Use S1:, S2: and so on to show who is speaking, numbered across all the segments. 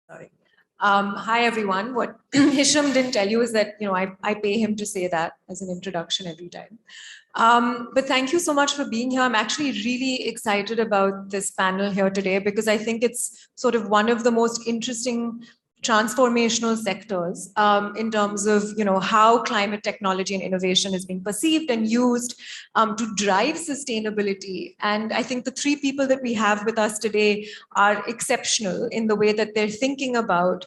S1: Sorry. Hi, everyone. What Hisham didn't tell you is that, I pay him to say that as an introduction every time. But thank you so much for being here. I'm actually really excited about this panel here today because I think it's sort of one of the most interesting transformational sectors in terms of how climate technology and innovation is being perceived and used to drive sustainability. And I think the three people that we have with us today are exceptional in the way that they're thinking about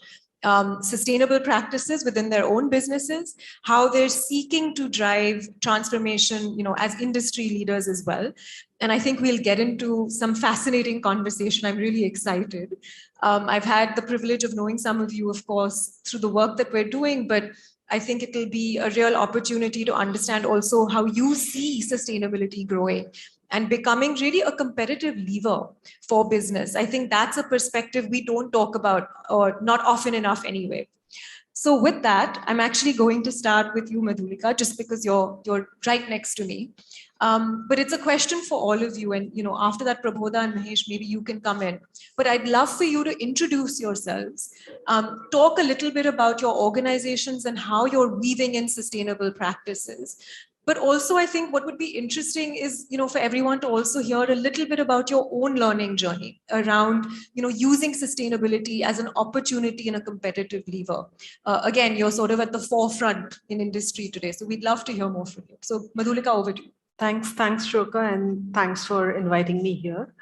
S1: sustainable practices within their own businesses, how they're seeking to drive transformation, as industry leaders as well. And I think we'll get into some fascinating conversation. I'm really excited. I've had the privilege of knowing some of you, of course, through the work that we're doing, but I think it will be a real opportunity to understand also how you see sustainability growing and becoming really a competitive lever for business. I think that's a perspective we don't talk about, or not often enough anyway. So with that, I'm actually going to start with you, Madhulika, just because you're right next to me. But it's a question for all of you. And after that, Prabodha and Mahesh, maybe you can come in. But I'd love for you to introduce yourselves, talk a little bit about your organizations and how you're weaving in sustainable practices. But also, I think what would be interesting is, for everyone to also hear a little bit about your own learning journey around, using sustainability as an opportunity and a competitive lever. Again, you're sort of at the forefront in industry today. So we'd love to hear more from you. So Madhulika, over to you.
S2: Thanks, Shroka, and thanks for inviting me here.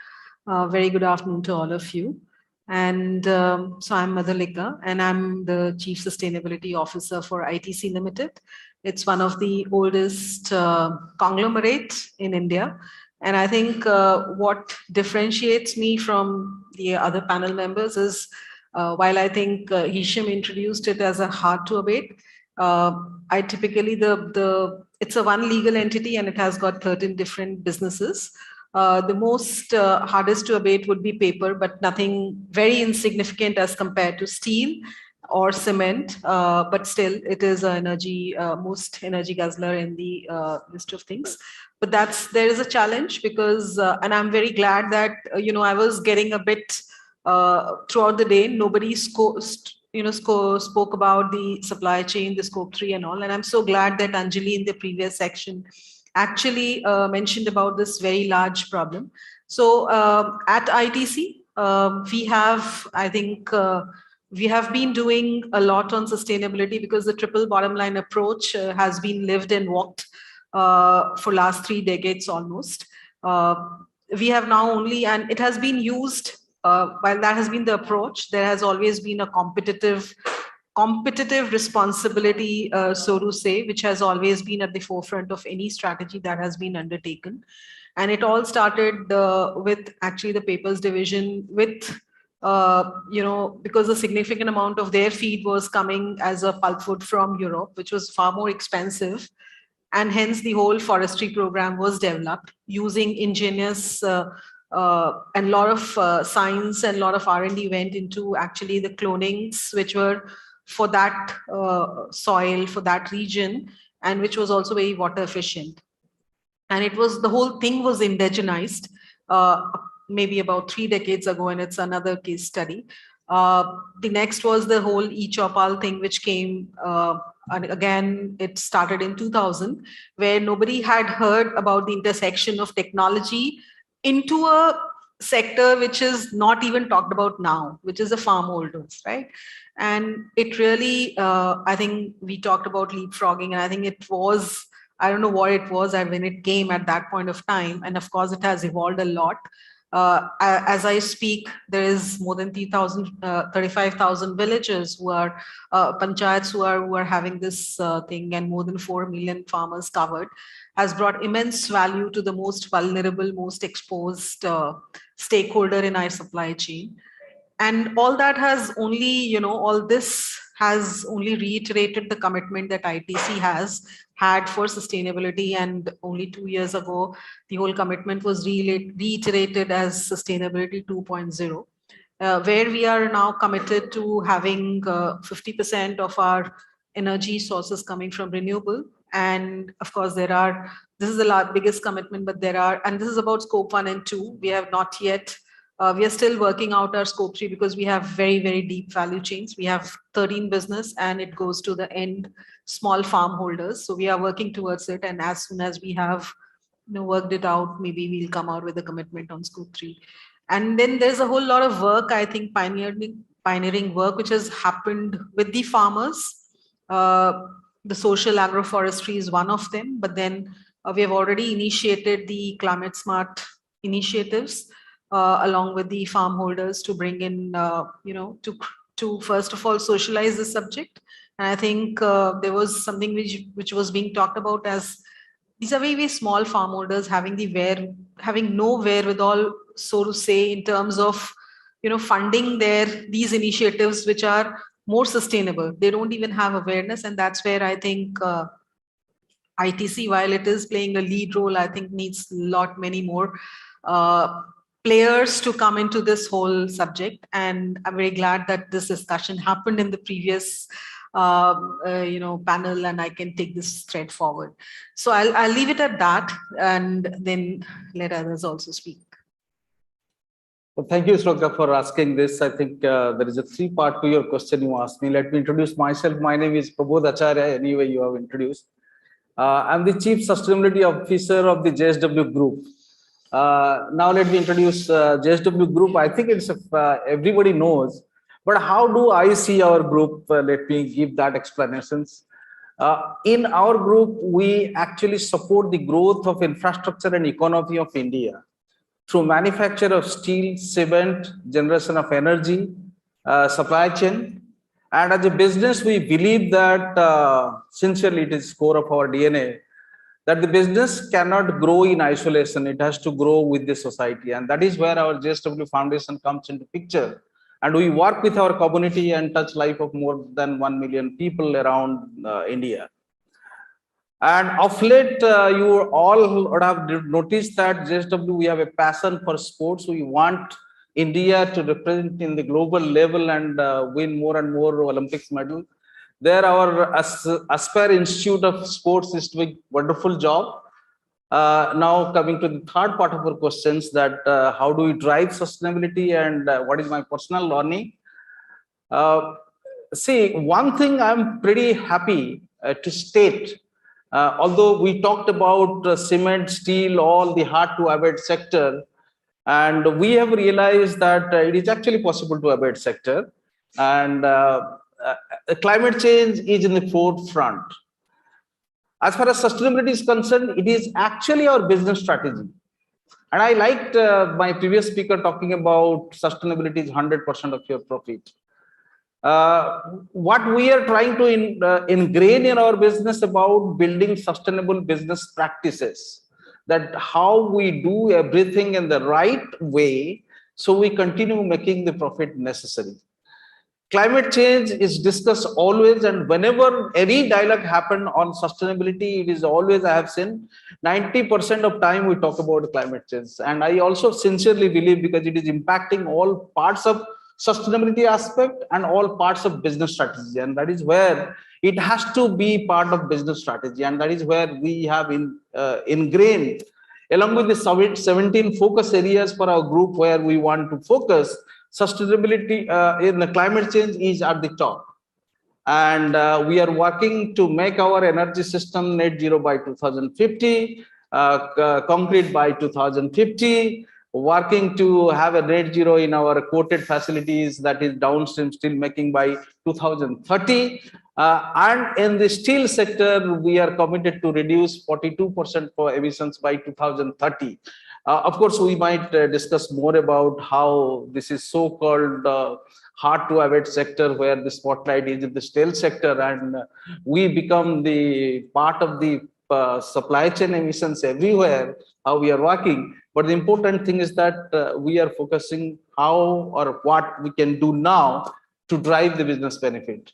S2: Very good afternoon to all of you. And so I'm Madhulika, and I'm the Chief Sustainability Officer for ITC Limited. It's one of the oldest conglomerates in India. And I think what differentiates me from the other panel members is, while I think Hisham introduced it as a hard to abate, I typically, it's a one legal entity and it has got 13 different businesses. The most hardest to abate would be paper, but nothing very insignificant as compared to steel or cement. But still, it is most energy guzzler in the list of things. But there is a challenge because, and I'm very glad that I was getting a bit throughout the day. Nobody spoke about the supply chain, the scope 3 and all. And I'm so glad that Anjali in the previous section actually mentioned about this very large problem. So at ITC, we have, I think, we have been doing a lot on sustainability because the triple bottom line approach has been lived and walked for last 3 decades almost. We have now only, and it has been used, while that has been the approach, there has always been a competitive responsibility, so to say, which has always been at the forefront of any strategy that has been undertaken. And it all started with actually the papers division with, because a significant amount of their feed was coming as a pulpwood from Europe, which was far more expensive. And hence the whole forestry program was developed using ingenious and a lot of science and a lot of R&D went into actually the clonings, which were for that soil, for that region, and which was also very water efficient. And the whole thing was indigenized maybe about 3 decades ago, and it's another case study. The next was the whole e-chopal thing, which came, and again, it started in 2000, where nobody had heard about the intersection of technology into a sector which is not even talked about now, which is the farm holders, right? And it really, I think we talked about leapfrogging, and I think it was, I don't know what it was when it came at that point of time. And of course, it has evolved a lot. As I speak, there is more than 35,000 villages who are panchayats who are having this thing, and more than 4 million farmers covered, has brought immense value to the most vulnerable, most exposed stakeholder in our supply chain. And all that has only, all this has only reiterated the commitment that ITC has had for sustainability. And only 2 years ago, the whole commitment was reiterated as Sustainability 2.0, where we are now committed to having 50% of our energy sources coming from renewable. And of course, this is the biggest commitment, but and this is about scope 1 and 2. We have not yet We are still working out our scope 3 because we have very, very deep value chains. We have 13 business and it goes to the end small farm holders. So we are working towards it. And as soon as we have worked it out, maybe we'll come out with a commitment on scope 3. And then there's a whole lot of work, I think, pioneering work, which has happened with the farmers. The social agroforestry is one of them, but then we have already initiated the climate smart initiatives along with the farm holders to bring in, to first of all socialize the subject. And I think there was something which was being talked about as these are very, very small farm holders having no wherewithal, so to say, in terms of funding these initiatives which are more sustainable. They don't even have awareness, and that's where I think ITC, while it is playing a lead role, I think needs many more players to come into this whole subject. And I'm very glad that this discussion happened in the previous panel, and I can take this thread forward. So I'll leave it at that, and then let others also speak.
S3: Well, thank you, Shloka, for asking this. I think there is a 3-part to your question you asked me. Let me introduce myself. My name is Prabodh Acharya. Anyway, you have introduced. I'm the Chief Sustainability Officer of the JSW Group. Now let me introduce JSW Group. I think it's everybody knows, but how do I see our group? Let me give that explanations. In our group, we actually support the growth of infrastructure and economy of India through manufacture of steel, cement, generation of energy, supply chain. And as a business, we believe that sincerely it is core of our DNA, that the business cannot grow in isolation. It has to grow with the society. And that is where our JSW Foundation comes into picture. And we work with our community and touch life of more than 1 million people around India. And of late, you all would have noticed that JSW, we have a passion for sports. We want India to represent in the global level and win more and more Olympics medal. There, our Aspire Institute of Sports is doing a wonderful job. Now coming to the third part of our questions, that how do we drive sustainability and what is my personal learning? See, one thing I'm pretty happy to state, although we talked about cement, steel, all the hard to abate sector, and we have realized that it is actually possible to abate sector, and climate change is in the forefront. As far as sustainability is concerned, it is actually our business strategy. And I liked my previous speaker talking about sustainability is 100% of your profit. What we are trying to ingrain in our business about building sustainable business practices, that how we do everything in the right way, so we continue making the profit necessary. Climate change is discussed always, and whenever any dialogue happen on sustainability, it is always, I have seen 90% of time we talk about climate change. And I also sincerely believe, because it is impacting all parts of sustainability aspect and all parts of business strategy, and that is where it has to be part of business strategy, and that is where we have ingrained along with the 17 focus areas for our group, where we want to focus. Sustainability in the climate change is at the top, and we are working to make our energy system net zero by 2050, concrete by 2050, working to have a net zero in our coated facilities, that is downstream steel making, by 2030. And in the steel sector, we are committed to reduce 42% for emissions by 2030. Of course, we might discuss more about how this is so-called hard to abate sector, where the spotlight is in the steel sector, and we become the part of the supply chain emissions everywhere, how we are working. But the important thing is that we are focusing how or what we can do now to drive the business benefit.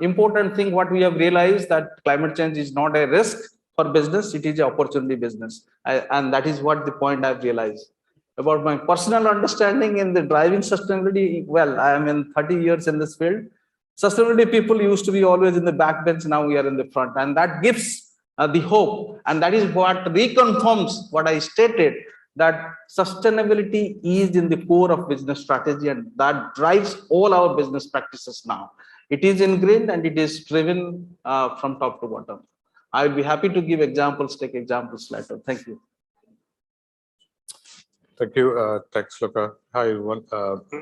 S3: Important thing, what we have realized, that climate change is not a risk for business, it is an opportunity business. And that is what the point I've realized. About my personal understanding in the driving sustainability, well, I am in 30 years in this field. Sustainability people used to be always in the backbench, now we are in the front, and that gives the hope, and that is what reconfirms what I stated, that sustainability is in the core of business strategy, and that drives all our business practices now. It is ingrained and it is driven from top to bottom. I will be happy to give examples, take examples later. Thank you.
S4: Thank you. Thanks, Loka. Hi, everyone.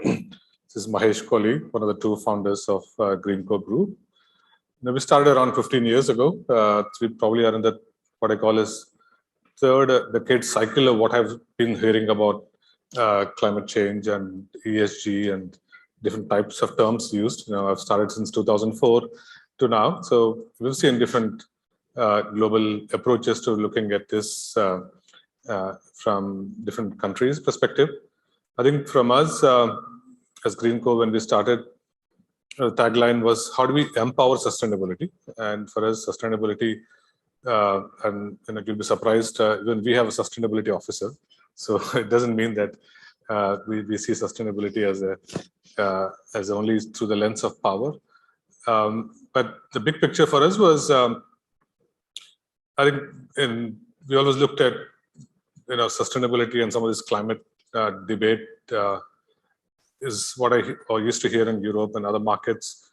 S4: This is Mahesh Kolli, one of the two founders of Greenko Group. Now, we started around 15 years ago. So we probably are in the what I call as third decade cycle of what I've been hearing about climate change and ESG and different types of terms used. I've started since 2004 to now. So we've seen different global approaches to looking at this from different countries' perspective. I think from us, as Greenko, when we started, the tagline was, how do we empower sustainability? And for us, sustainability, and you'll be surprised, when we have a sustainability officer. So it doesn't mean that we see sustainability as only through the lens of power. But the big picture for us was, I think we always looked at sustainability and some of this climate debate is what I used to hear in Europe and other markets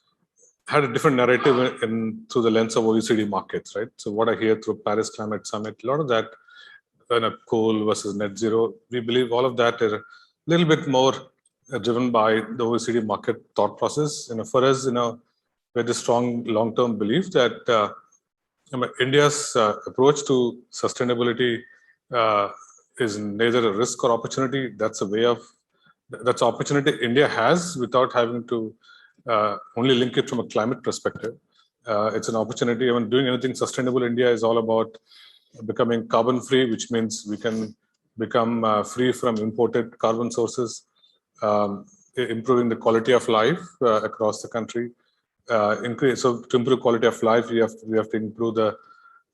S4: had a different narrative through the lens of OECD markets, right? So what I hear through Paris Climate Summit, a lot of that, coal versus net zero, we believe all of that is a little bit more driven by the OECD market thought process. For us, we had a strong long-term belief that India's approach to sustainability is neither a risk or opportunity. That's opportunity India has without having to only link it from a climate perspective. It's an opportunity. Doing anything sustainable India is all about becoming carbon free, which means we can become free from imported carbon sources, improving the quality of life across the country. So to improve quality of life, we have to improve the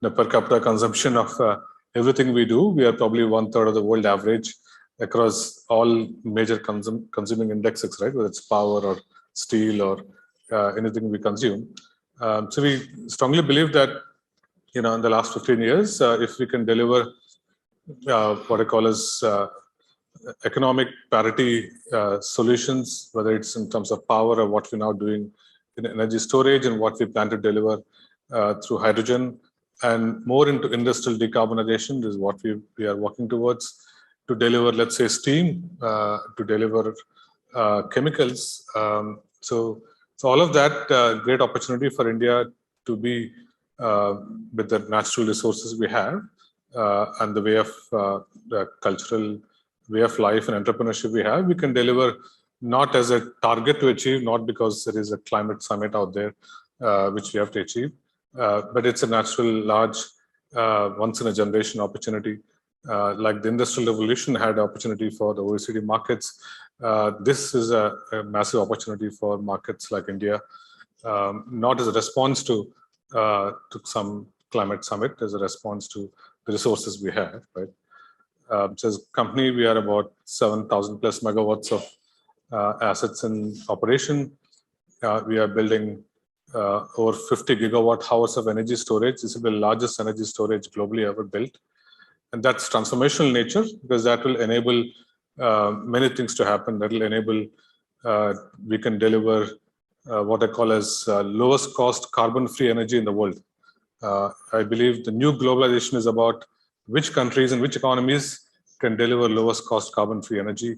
S4: per capita consumption of everything we do. We are probably 1/3 of the world average across all major consuming indexes, right? Whether it's power or steel or anything we consume. So we strongly believe that, in the last 15 years, if we can deliver what I call as economic parity solutions, whether it's in terms of power or what we're now doing in energy storage and what we plan to deliver through hydrogen and more into industrial decarbonization is what we are working towards to deliver, let's say, steam, to deliver chemicals. So all of that, great opportunity for India to be with the natural resources we have and the way of the cultural way of life and entrepreneurship we have, we can deliver not as a target to achieve, not because there is a climate summit out there which we have to achieve, but it's a natural, large, once in a generation opportunity. Like the Industrial Revolution had opportunity for the OECD markets. This is a massive opportunity for markets like India, not as a response to some climate summit, as a response to the resources we have, right? So as a company, we are about 7,000 plus megawatts of assets in operation. We are building over 50 gigawatt hours of energy storage. This is the largest energy storage globally ever built. And that's transformational in nature because that will enable many things to happen. That will enable, we can deliver what I call as lowest cost carbon-free energy in the world. I believe the new globalization is about which countries and which economies can deliver lowest cost carbon-free energy.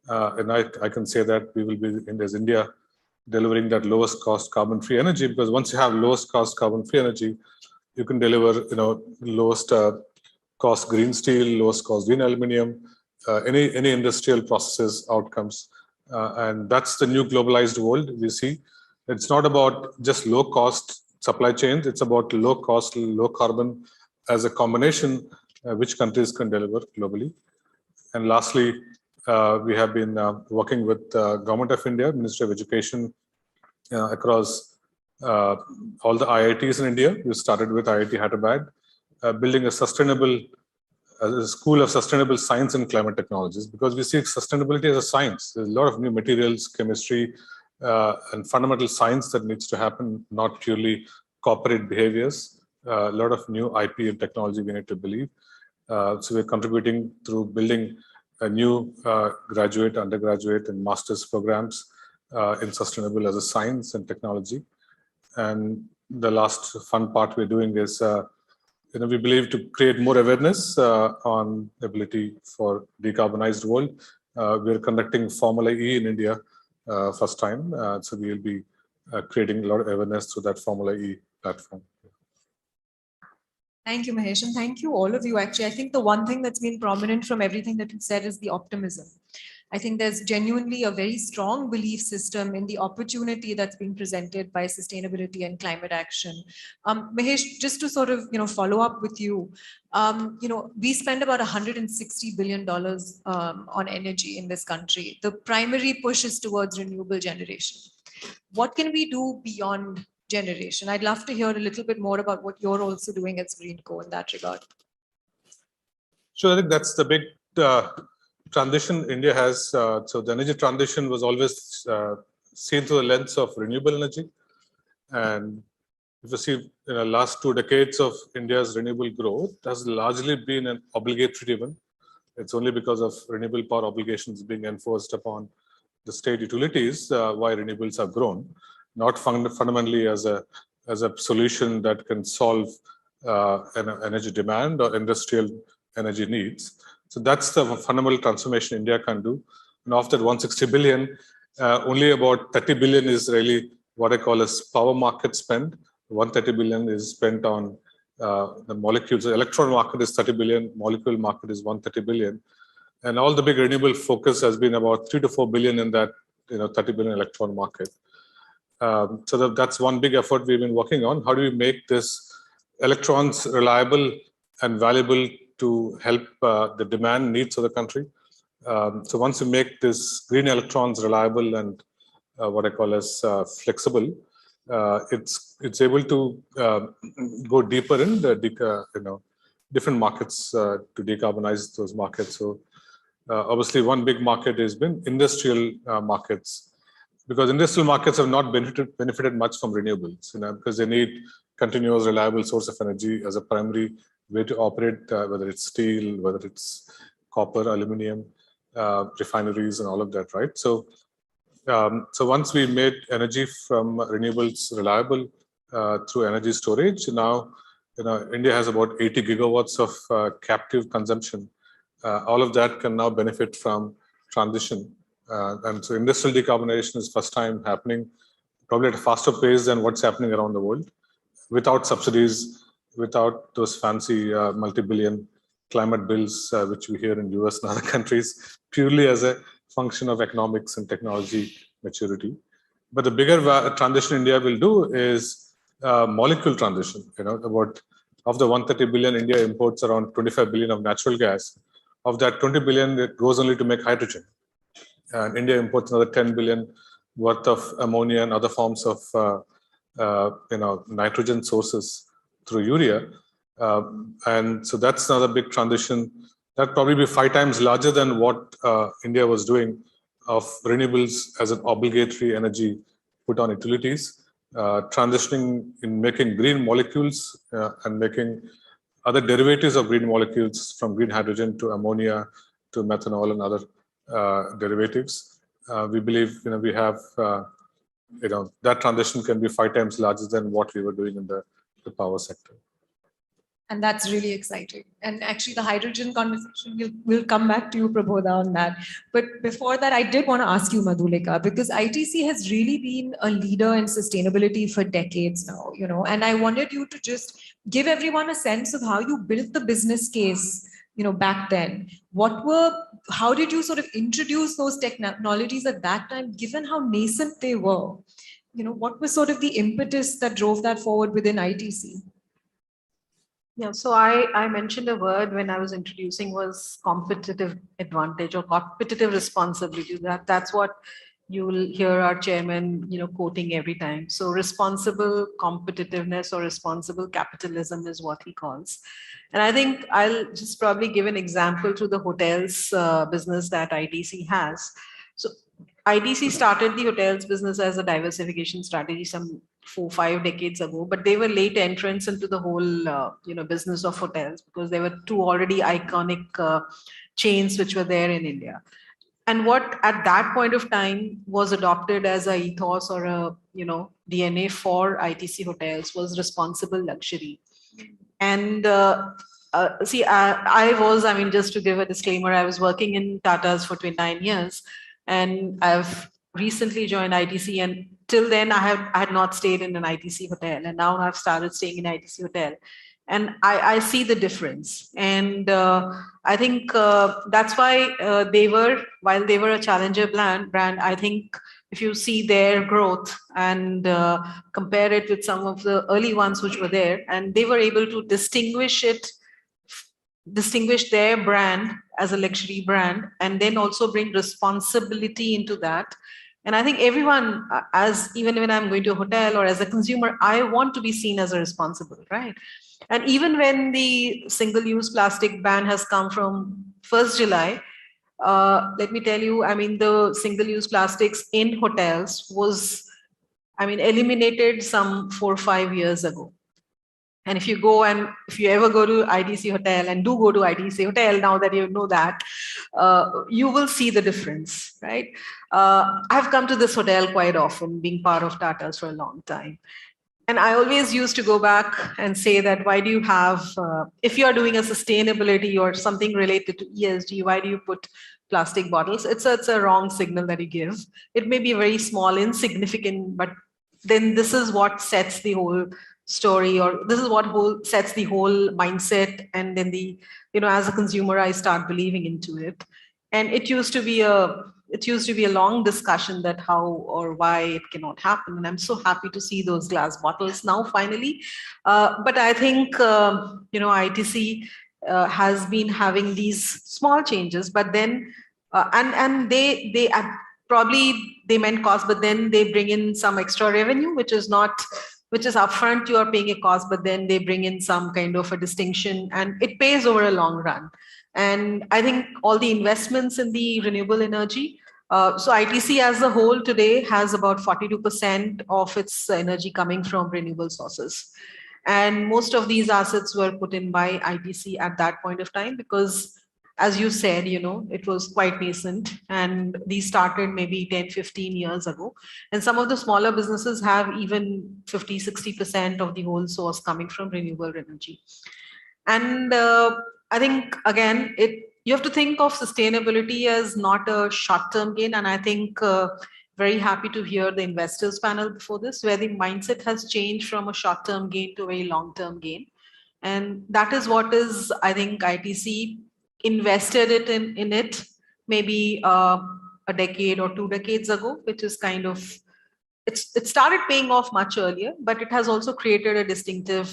S4: And I can say that we will be, as India, delivering that lowest cost carbon-free energy, because once you have lowest cost carbon-free energy, you can deliver, lowest cost green steel, lowest cost green aluminum, any industrial processes outcomes. And that's the new globalized world we see. It's not about just low cost supply chains. It's about low cost, low carbon as a combination, which countries can deliver globally. And lastly, we have been working with Government of India, Ministry of Education, across all the IITs in India. We started with IIT Hyderabad, building a school of sustainable science and climate technologies, because we see sustainability as a science. There's a lot of new materials, chemistry, and fundamental science that needs to happen, not purely corporate behaviors. A lot of new IP and technology we need to believe. So we're contributing through building a new graduate, undergraduate, and master's programs in sustainable as a science and technology. And the last fun part we're doing is, we believe to create more awareness on ability for decarbonized world. We're conducting Formula E in India first time. So we'll be creating a lot of awareness through that Formula E platform.
S1: Thank you, Mahesh, and thank you all of you. Actually, I think the one thing that's been prominent from everything that you said is the optimism. I think there's genuinely a very strong belief system in the opportunity that's being presented by sustainability and climate action. Mahesh, just to sort of follow up with you, we spend about $160 billion on energy in this country. The primary push is towards renewable generation. What can we do beyond generation? I'd love to hear a little bit more about what you're also doing at Greenko in that regard.
S4: Sure, I think that's the big transition India has. So the energy transition was always seen through the lens of renewable energy. And if you see in the last 2 decades of India's renewable growth has largely been an obligatory driven. It's only because of renewable power obligations being enforced upon the state utilities why renewables have grown, not fundamentally as a solution that can solve energy demand or industrial energy needs. So that's the fundamental transformation India can do. And of that 160 billion, only about 30 billion is really what I call as power market spend. 130 billion is spent on the molecules. The electron market is 30 billion, molecule market is 130 billion. And all the big renewable focus has been about 3 to 4 billion in that 30 billion electron market. So that's one big effort we've been working on. How do we make this electrons reliable and valuable to help the demand needs of the country? So once you make this green electrons reliable and what I call as flexible, it's able to go deeper in the different markets to decarbonize those markets. So obviously one big market has been industrial markets, because industrial markets have not benefited much from renewables, because they need continuous reliable source of energy as a primary way to operate, whether it's steel, whether it's copper, aluminum, refineries, and all of that, right? So once we made energy from renewables reliable through energy storage, now India has about 80 gigawatts of captive consumption. All of that can now benefit from transition. And so industrial decarbonization is first time happening, probably at a faster pace than what's happening around the world, without subsidies, without those fancy multi-billion climate bills, which we hear in US and other countries, purely as a function of economics and technology maturity. But the bigger transition India will do is molecule transition. About of the 130 billion, India imports around 25 billion of natural gas. Of that 20 billion, it goes only to make hydrogen. And India imports another 10 billion worth of ammonia and other forms of nitrogen sources through urea. And so that's another big transition. That probably be 5 times larger than what India was doing of renewables as an obligatory energy put on utilities, transitioning in making green molecules and making other derivatives of green molecules, from green hydrogen to ammonia to methanol and other derivatives. We believe we have that transition can be 5 times larger than what we were doing in the power sector.
S1: And that's really exciting. And actually the hydrogen conversation, we'll come back to you, Prabodha, on that. But before that, I did want to ask you, Madhulika, because ITC has really been a leader in sustainability for decades now, and I wanted you to just give everyone a sense of how you built the business case, back then. How did you sort of introduce those technologies at that time, given how nascent they were? What was sort of the impetus that drove that forward within ITC?
S2: Yeah, so I mentioned a word when I was introducing was competitive advantage or competitive responsibility. That's what you will hear our chairman, quoting every time. So responsible competitiveness or responsible capitalism is what he calls. And I think I'll just probably give an example to the hotels business that ITC has. So ITC started the hotels business as a diversification strategy some 4-5 decades ago, but they were late entrants into the whole business of hotels, because there were two already iconic chains which were there in India. And what at that point of time was adopted as a ethos or a DNA for ITC hotels was responsible luxury. And just to give a disclaimer, I was working in Tata's for 29 years, and I've recently joined ITC, and till then I had not stayed in an ITC hotel, and now I've started staying in ITC hotel, and I see the difference. And I think that's why while they were a challenger brand, I think if you see their growth and compare it with some of the early ones which were there, and they were able to distinguish their brand as a luxury brand, and then also bring responsibility into that. And I think everyone, even when I'm going to a hotel or as a consumer, I want to be seen as a responsible, right? And even when the single-use plastic ban has come from 1st July, let me tell you, the single-use plastics in hotels was, eliminated some 4 or 5 years ago. And if you ever go to ITC hotel, and do go to ITC hotel now that you know that, you will see the difference, right? I've come to this hotel quite often, being part of Tata's for a long time. And I always used to go back and say that, why do you have, if you're doing a sustainability or something related to ESG, why do you put plastic bottles? It's a wrong signal that you give. It may be very small, insignificant, but then this is what sets the whole story, or this is what sets the whole mindset. And then as a consumer, I start believing into it. And it used to be a long discussion that how or why it cannot happen. And I'm so happy to see those glass bottles now finally. But I think, ITC has been having these small changes, but then, and they probably they meant cost, but then they bring in some extra revenue, which is upfront, you are paying a cost, but then they bring in some kind of a distinction, and it pays over a long run. And I think all the investments in the renewable energy, so ITC as a whole today has about 42% of its energy coming from renewable sources. And most of these assets were put in by ITC at that point of time, because as you said, it was quite nascent, and these started maybe 10, 15 years ago. And some of the smaller businesses have even 50, 60% of the whole source coming from renewable energy. And I think, again, you have to think of sustainability as not a short-term gain. And I think very happy to hear the investors panel before this, where the mindset has changed from a short-term gain to a very long-term gain. And that is what is, I think, ITC invested in it maybe a decade or 2 decades ago, which is kind of, it started paying off much earlier, but it has also created a distinctive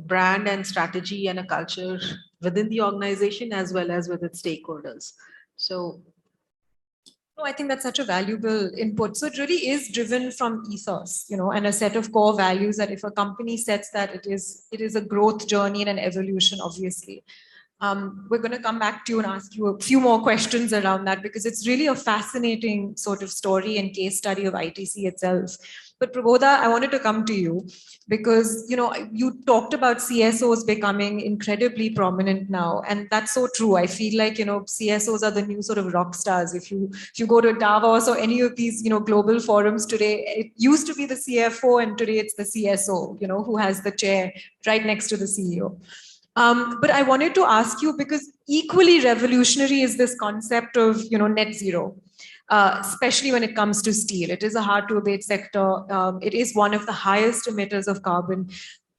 S2: brand and strategy and a culture within the organization as well as with its stakeholders. So
S1: no, I think that's such a valuable input. So it really is driven from ethos, and a set of core values that if a company sets that, it is a growth journey and an evolution, obviously. We're going to come back to you and ask you a few more questions around that, because it's really a fascinating sort of story and case study of ITC itself. But Prabodha, I wanted to come to you because, you talked about CSOs becoming incredibly prominent now. And that's so true. I feel like, CSOs are the new sort of rock stars. If you go to Davos or any of these, global forums today, it used to be the CFO and today it's the CSO, who has the chair right next to the CEO. But I wanted to ask you, because equally revolutionary is this concept of, net zero. Especially when it comes to steel. It is a hard to abate sector. It is one of the highest emitters of carbon.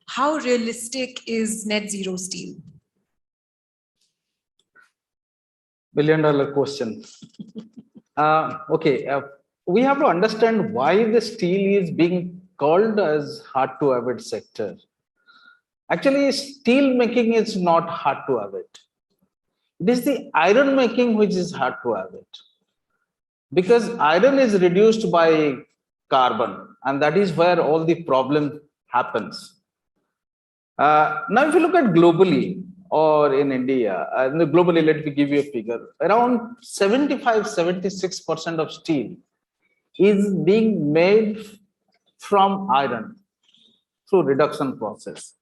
S1: How realistic is net zero steel?
S3: $1 billion question. We have to understand why the steel is being called as hard to abate sector. Actually, steel making is not hard to abate. It is the iron making which is hard to abate. Because iron is reduced by carbon, and that is where all the problem happens. Now, if you look at globally or in India, globally, let me give you a figure. Around 75-76% of steel is being made from iron through reduction process.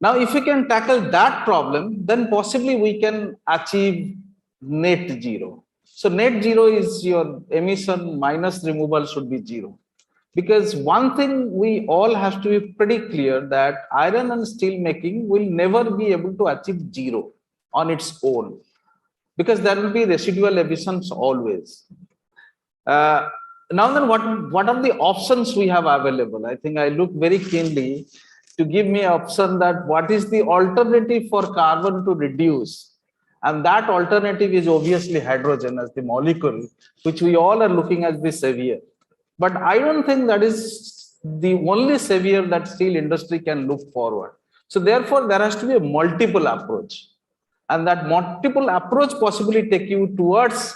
S3: Now, if we can tackle that problem, then possibly we can achieve net zero. So net zero is your emission minus removal should be zero. Because one thing we all have to be pretty clear that iron and steel making will never be able to achieve zero on its own, because there will be residual emissions always. Now then, what are the options we have available? I think I look very keenly to give me an option that what is the alternative for carbon to reduce. And that alternative is obviously hydrogen as the molecule, which we all are looking at the savior. But I don't think that is the only savior that steel industry can look forward. So therefore, there has to be a multiple approach. And that multiple approach possibly take you towards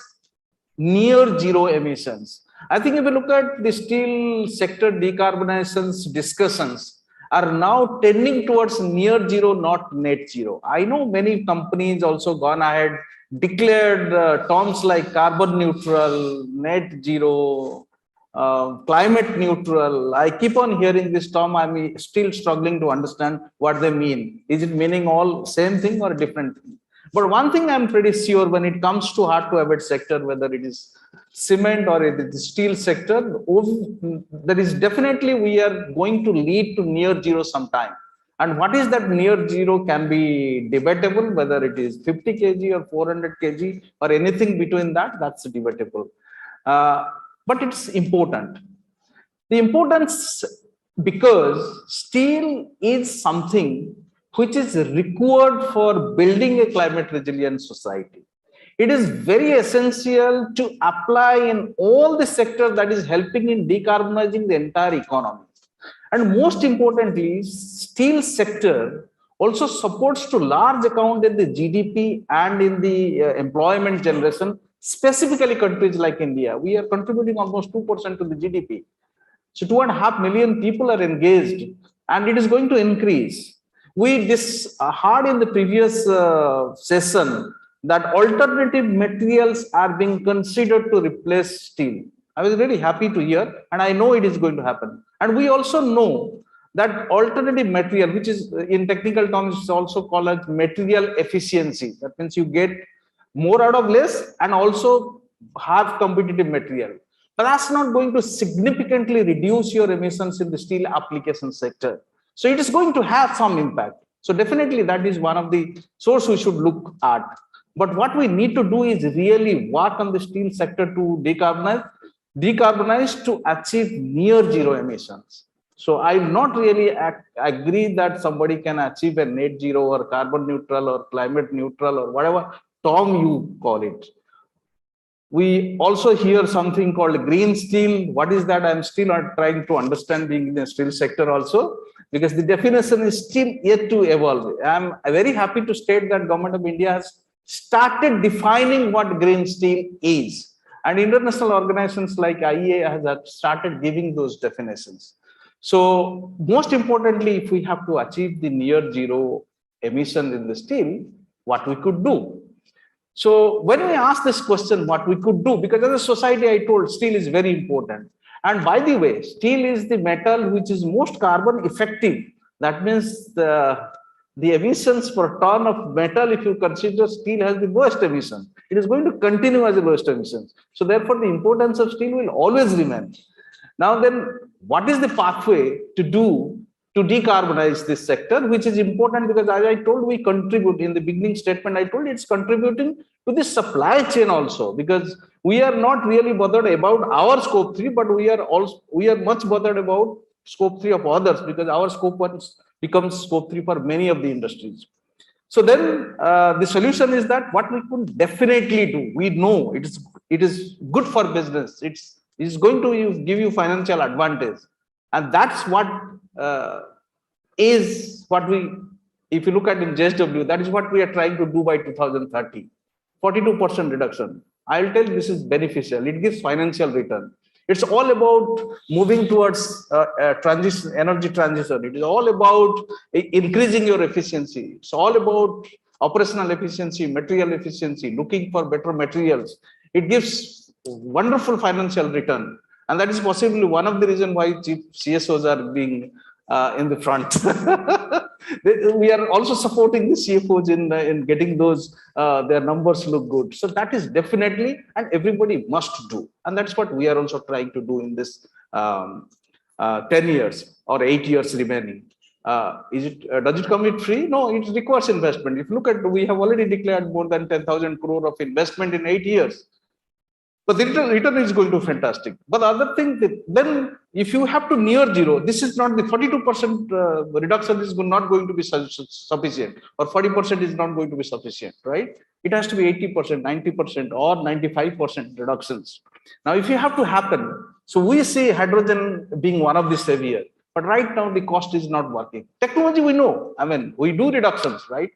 S3: near zero emissions. I think if you look at the steel sector decarbonization discussions are now tending towards near zero, not net zero. I know many companies also gone ahead, declared terms like carbon neutral, net zero, climate neutral. I keep on hearing this term. I'm still struggling to understand what they mean. Is it meaning all same thing or different thing? But one thing I'm pretty sure when it comes to hard to abate sector, whether it is cement or it is the steel sector, there is definitely we are going to lead to near zero sometime. And what is that near zero can be debatable, whether it is 50 kg or 400 kg or anything between that, that's debatable. But it's important. The importance because steel is something which is required for building a climate resilient society. It is very essential to apply in all the sectors that is helping in decarbonizing the entire economy. And most importantly, steel sector also supports to large account in the GDP and in the employment generation, specifically countries like India. We are contributing almost 2% to the GDP. So 2.5 million people are engaged and it is going to increase. We heard in the previous session that alternative materials are being considered to replace steel. I was really happy to hear, and I know it is going to happen. And we also know that alternative material, which is in technical terms is also called as material efficiency. That means you get more out of less and also have competitive material. But that's not going to significantly reduce your emissions in the steel application sector. So it is going to have some impact. So definitely that is one of the source we should look at. But what we need to do is really work on the steel sector to decarbonize to achieve near zero emissions. So I not really agree that somebody can achieve a net zero or carbon neutral or climate neutral or whatever term you call it. We also hear something called green steel. What is that? I'm still not trying to understand being in the steel sector also, because the definition is still yet to evolve. I'm very happy to state that Government of India has started defining what green steel is. And international organizations like IEA have started giving those definitions. So most importantly, if we have to achieve the near zero emission in the steel, what we could do. So when we ask this question, what we could do, because as a society, I told steel is very important. And by the way, steel is the metal which is most carbon effective. That means the emissions per ton of metal, if you consider steel has the lowest emission, it is going to continue as the lowest emissions. So therefore, the importance of steel will always remain. Now then, what is the pathway to do to decarbonize this sector, which is important because as I told, we contribute in the beginning statement, I told it's contributing to the supply chain also, because we are not really bothered about our scope 3, but we are much bothered about scope 3 of others, because our scope 1 becomes scope 3 for many of the industries. So then the solution is that what we could definitely do, we know it is good for business. It's going to give you financial advantage. And that's what is what we, if you look at in JSW, that is what we are trying to do by 2030. 42% reduction. I'll tell you this is beneficial. It gives financial return. It's all about moving towards transition, energy transition. It is all about increasing your efficiency. It's all about operational efficiency, material efficiency, looking for better materials. It gives wonderful financial return. And that is possibly one of the reasons why chief CSOs are being in the front. We are also supporting the CFOs in getting those, their numbers look good. So that is definitely, and everybody must do. And that's what we are also trying to do in this 10 years or 8 years remaining. Does it come with free? No, it requires investment. If you look at, we have already declared more than 10,000 crore of investment in 8 years. But the return is going to be fantastic. But the other thing, then if you have to near zero, this is not the 42% reduction is not going to be sufficient, or 40% is not going to be sufficient, right? It has to be 80%, 90%, or 95% reductions. Now, if you have to happen, so we see hydrogen being one of the savior, but right now the cost is not working. Technology we know, I mean, we do reductions, right?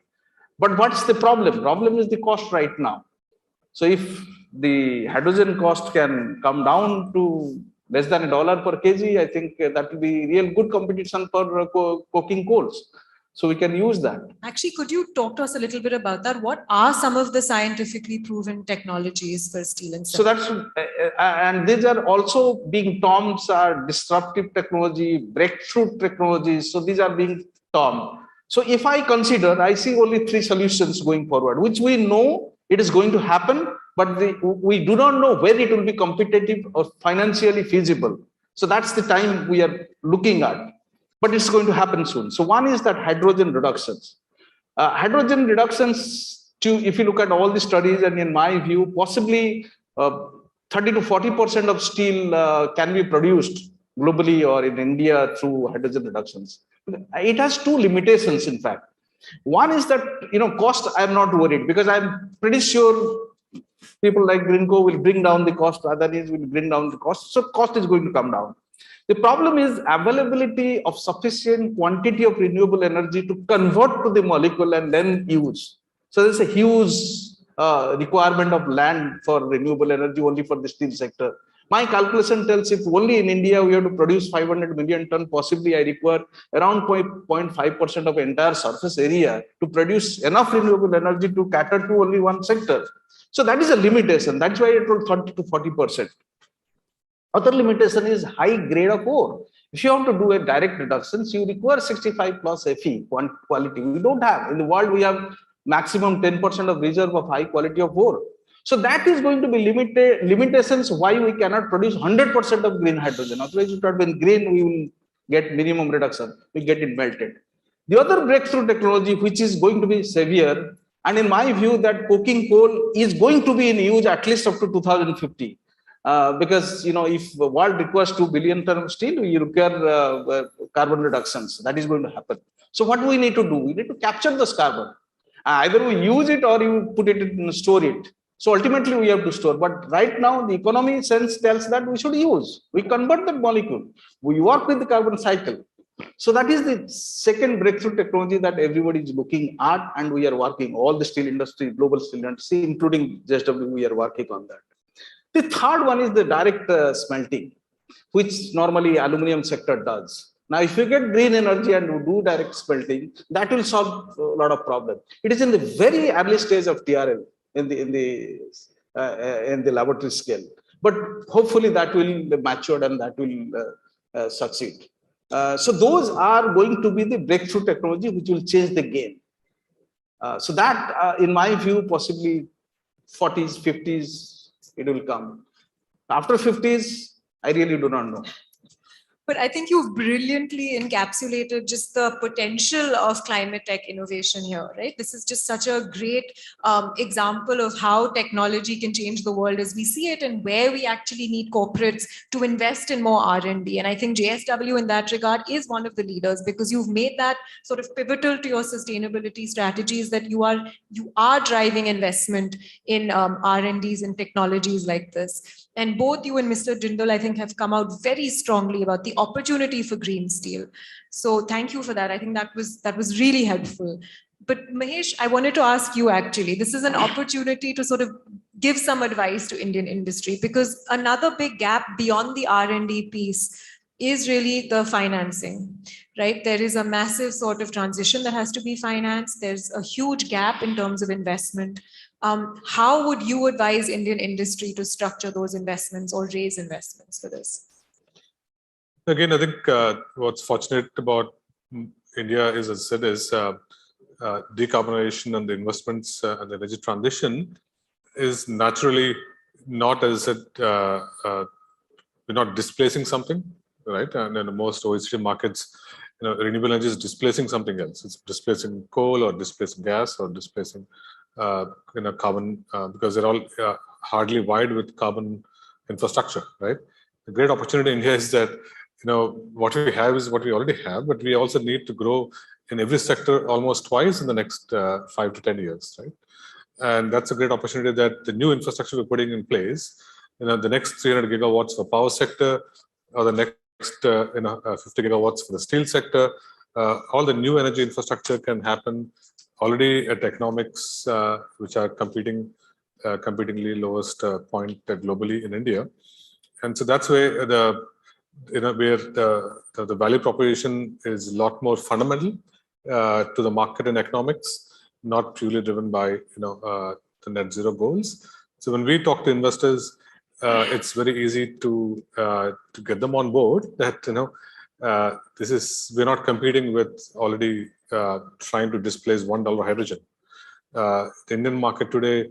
S3: But what's the problem? Problem is the cost right now. So if the hydrogen cost can come down to less than $1 per kg, I think that will be real good competition for coking coals. So we can use that.
S1: Actually, could you talk to us a little bit about that? What are some of the scientifically proven technologies for steel and cement?
S3: So that's, and these are also being termed are disruptive technology, breakthrough technologies. So these are being termed. So if I consider, I see only 3 solutions going forward, which we know it is going to happen, but we do not know where it will be competitive or financially feasible. So that's the time we are looking at, but it's going to happen soon. So one is that hydrogen reductions. Hydrogen reductions, if you look at all the studies, and in my view, possibly 30 to 40% of steel can be produced globally or in India through hydrogen reductions. It has 2 limitations, in fact. One is that, cost, I'm not worried, because I'm pretty sure people like Greenko will bring down the cost, others will bring down the cost. So cost is going to come down. The problem is availability of sufficient quantity of renewable energy to convert to the molecule and then use. So there's a huge requirement of land for renewable energy only for the steel sector. My calculation tells if only in India we have to produce 500 million ton, possibly I require around 0.5% of entire surface area to produce enough renewable energy to cater to only one sector. So that is a limitation. That's why I told 30 to 40%. Other limitation is high grade of ore. If you have to do a direct reductions, you require 65 plus Fe quality. We don't have. In the world, we have maximum 10% of reserve of high quality of ore. So that is going to be limitations why we cannot produce 100% of green hydrogen. Otherwise, if it been green, we will get minimum reduction. We get it melted. The other breakthrough technology, which is going to be severe, and in my view, that coking coal is going to be in use at least up to 2050. Because if the world requires 2 billion ton of steel, we require carbon reductions. That is going to happen. So what we need to do? We need to capture this carbon. Either we use it or you put it in, store it. So ultimately we have to store. But right now the economy sense tells that we should use. We convert that molecule. We work with the carbon cycle. So that is the second breakthrough technology that everybody is looking at, and we are working. All the steel industry, global steel industry, including JSW, we are working on that. The third one is the direct smelting, which normally aluminum sector does. Now, if you get green energy and do direct smelting, that will solve a lot of problems. It is in the very early stage of TRL in the laboratory scale, but hopefully that will mature and that will succeed. So those are going to be the breakthrough technology which will change the game. So that, in my view, possibly 40s, 50s, it will come. After 50s, I really do not know.
S1: But I think you've brilliantly encapsulated just the potential of climate tech innovation here, right? This is just such a great example of how technology can change the world as we see it, and where we actually need corporates to invest in more R&D. And I think JSW in that regard is one of the leaders, because you've made that sort of pivotal to your sustainability strategies, that you are driving investment in R&Ds and technologies like this. And both you and Mr. Jindal, I think, have come out very strongly about the opportunity for green steel. So thank you for that. I think that was really helpful. But Mahesh, I wanted to ask you, actually, this is an opportunity to sort of give some advice to Indian industry, because another big gap beyond the R&D piece is really the financing, right? There is a massive sort of transition that has to be financed. There's a huge gap in terms of investment. How would you advise Indian industry to structure those investments or raise investments for this?
S4: Again, I think what's fortunate about India is, as I said, is decarbonization and the investments and the energy transition is naturally not, as I said, we're not displacing something, right? And in most OECD markets, renewable energy is displacing something else. It's displacing coal or displacing gas or displacing carbon because they're all hardly wired with carbon infrastructure, right? The great opportunity in India is that what we have is what we already have, but we also need to grow in every sector almost twice in the next 5 to 10 years, right? And that's a great opportunity that the new infrastructure we're putting in place, the next 300 gigawatts for power sector, or the next 50 gigawatts for the steel sector, all the new energy infrastructure can happen already at economics which are competingly lowest point globally in India. And so that's where where the value proposition is a lot more fundamental to the market and economics, not purely driven by the net zero goals. So when we talk to investors, it's very easy to get them on board that we're not competing with already trying to displace $1 hydrogen. The Indian market today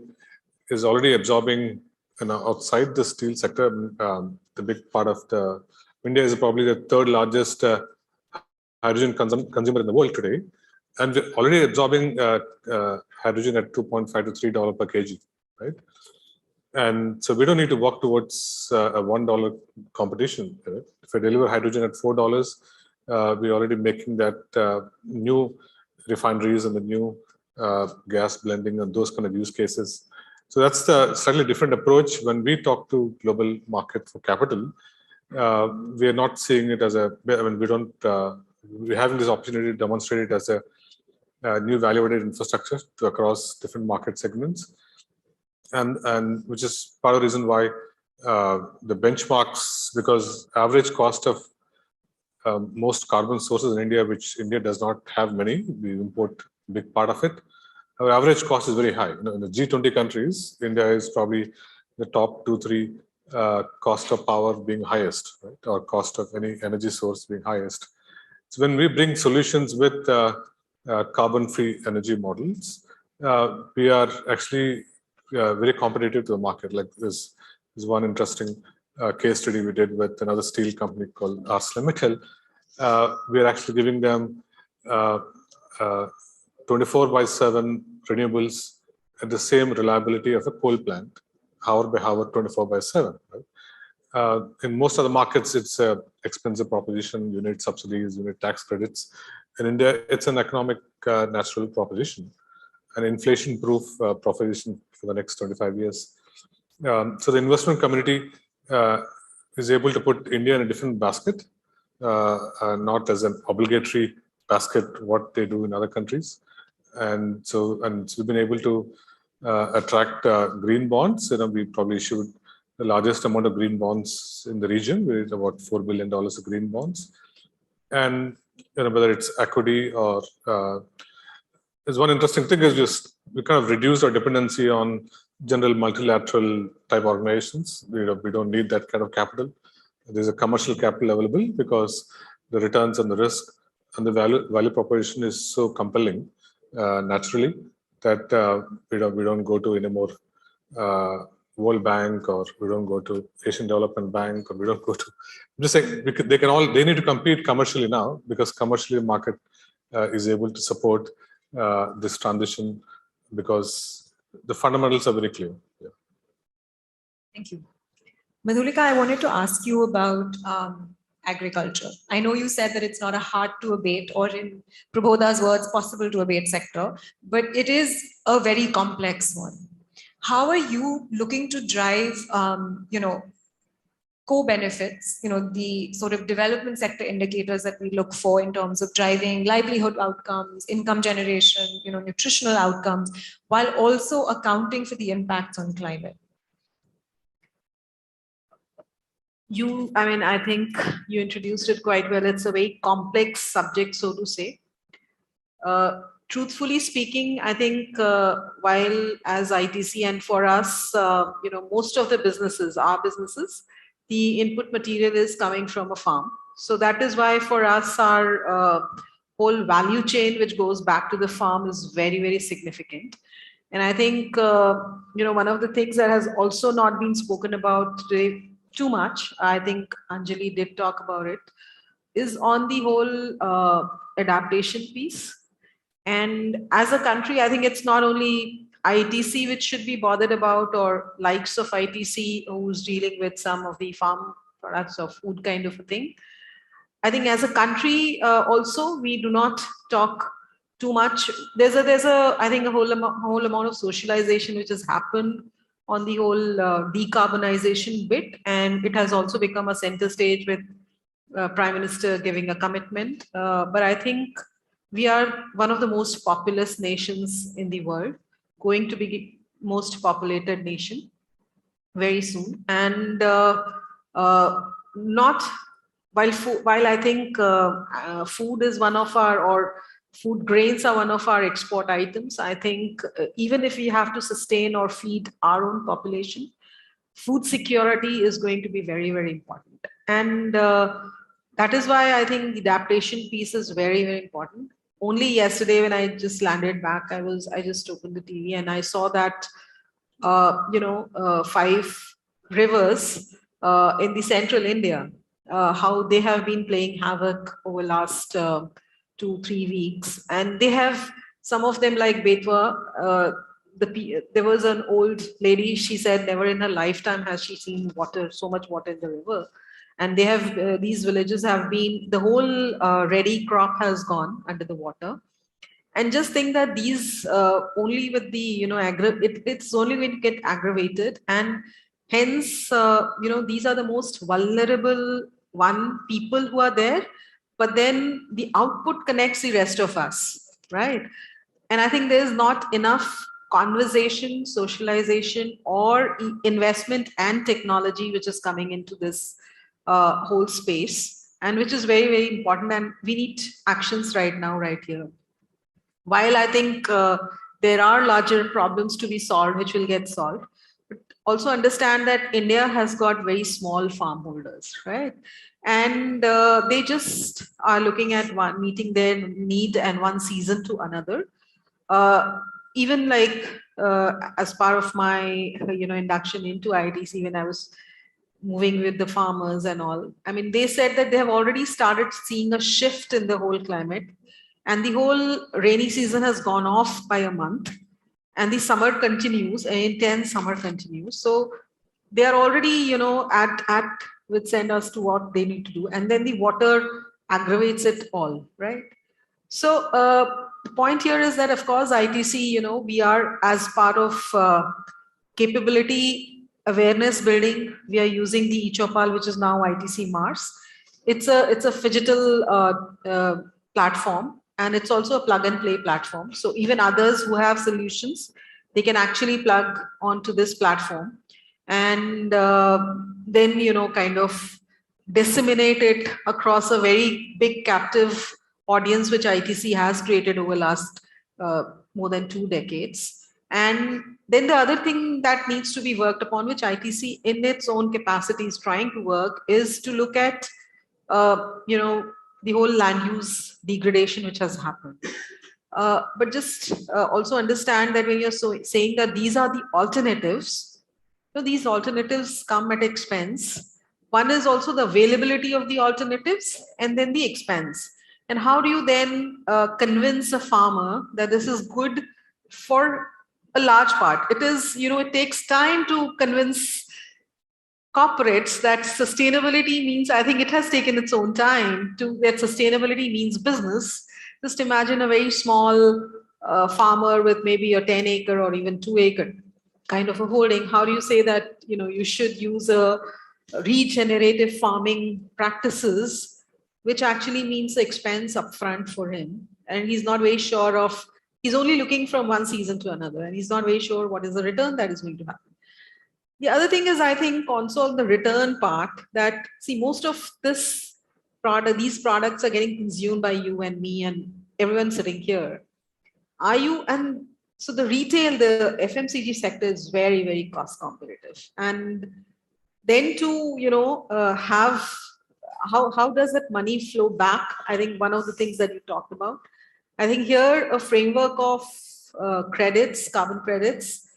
S4: is already absorbing outside the steel sector. The big part of India is probably the third largest hydrogen consumer in the world today, and we're already absorbing hydrogen at $2.5 to $3 per kg, right? And so we don't need to walk towards a $1 competition. Right? If we deliver hydrogen at $4, we're already making that new refineries and the new gas blending and those kind of use cases. So that's the slightly different approach. When we talk to global market for capital, we are not seeing it as we're having this opportunity to demonstrate it as a new value-added infrastructure across different market segments. And which is part of the reason why the benchmarks, because average cost of most carbon sources in India, which India does not have many, we import a big part of it. Our average cost is very high. In the G20 countries, India is probably the top 2-3 cost of power being highest, right? Or cost of any energy source being highest. So when we bring solutions with carbon-free energy models, we are actually very competitive to the market. Like this is one interesting case study we did with another steel company called ArcelorMittal. We are actually giving them 24/7 renewables at the same reliability of a coal plant, hour by hour, 24/7. Right? In most of the markets, it's an expensive proposition. You need subsidies, you need tax credits. In India, it's an economic, natural proposition, an inflation-proof proposition for the next 25 years. So the investment community is able to put India in a different basket, not as an obligatory basket what they do in other countries. And so we've been able to attract green bonds. We probably issued the largest amount of green bonds in the region, with about $4 billion of green bonds. And whether it's equity or there's one interesting thing is we kind of reduced our dependency on general multilateral type organizations. We don't need that kind of capital. There's a commercial capital available because the returns and the risk and the value proposition is so compelling naturally that we don't go to any more World Bank, or we don't go to Asian Development Bank, or we don't go to. I'm just saying they need to compete commercially now, because commercially the market is able to support this transition because the fundamentals are very clear. Yeah.
S1: Thank you. Madhulika, I wanted to ask you about agriculture. I know you said that it's not a hard to abate, or in Prabodha's words, possible to abate sector, but it is a very complex one. How are you looking to drive, co-benefits, the sort of development sector indicators that we look for in terms of driving livelihood outcomes, income generation, nutritional outcomes, while also accounting for the impacts on climate?
S2: I think you introduced it quite well. It's a very complex subject, so to say. truthfully speaking, I think while as ITC and for us, most of the businesses, our businesses, the input material is coming from a farm. So that is why for us, our whole value chain, which goes back to the farm, is very, very significant. And I think, one of the things that has also not been spoken about today too much, I think Anjali did talk about it, is on the whole adaptation piece. And as a country, I think it's not only ITC which should be bothered about, or likes of ITC who's dealing with some of the farm products or food kind of a thing. I think as a country also, we do not talk too much. There's a I think a whole amount of socialization which has happened on the whole decarbonization bit, and it has also become a center stage with Prime Minister giving a commitment. But I think we are one of the most populous nations in the world, going to be most populated nation very soon. And not while I think food is one of our, or food grains are one of our export items, I think even if we have to sustain or feed our own population, food security is going to be very, very important. And that is why I think the adaptation piece is very, very important. Only yesterday when I just landed back, I just opened the TV and I saw that 5 rivers in the central India, how they have been playing havoc over last 2-3 weeks. And they have some of them like Betwa. There was an old lady, she said never in her lifetime has she seen so much water in the river. And they have, these villages have been, the whole ready crop has gone under the water. And just think that these only with the, it's only going to get aggravated. And hence, these are the most vulnerable people who are there, but then the output connects the rest of us, right? And I think there's not enough conversation, socialization, or investment and technology which is coming into this whole space, and which is very, very important. And we need actions right now, right here. While I think there are larger problems to be solved, which will get solved, but also understand that India has got very small farm holders, right? And they just are looking at meeting their need and one season to another. Even like as part of my induction into ITC, when I was moving with the farmers and all, I mean, they said that they have already started seeing a shift in the whole climate, and the whole rainy season has gone off by a month, and the summer continues, an intense summer continues. So they are already at wit's end as to what they need to do, and then the water aggravates it all, right? So the point here is that, of course, ITC, we are, as part of capability awareness building, we are using the eChopal, which is now ITC Mars. It's a phygital platform, and it's also a plug and play platform. So even others who have solutions, they can actually plug onto this platform, and then kind of disseminate it across a very big captive audience which ITC has created over last more than 2 decades. And then the other thing that needs to be worked upon, which ITC in its own capacity is trying to work, is to look at the whole land use degradation which has happened. But just also understand that when you're saying that these are the alternatives, these alternatives come at expense. One is also the availability of the alternatives, and then the expense. And how do you then convince a farmer that this is good for a large part? It is, it takes time to convince corporates that sustainability means, I think it has taken its own time that sustainability means business. Just imagine a very small farmer with maybe a 10-acre or even 2-acre kind of a holding. How do you say that, you should use a regenerative farming practices, which actually means the expense upfront for him. And he's not very sure of, he's only looking from one season to another, and he's not very sure what is the return that is going to happen. The other thing is, I think also on the return part, that see, most of these products are getting consumed by you and me and everyone sitting here. are you, and so the retail, the FMCG sector is very, very cost competitive. And then to, have, how does that money flow back? I think one of the things that you talked about, I think here a framework of credits, carbon credits,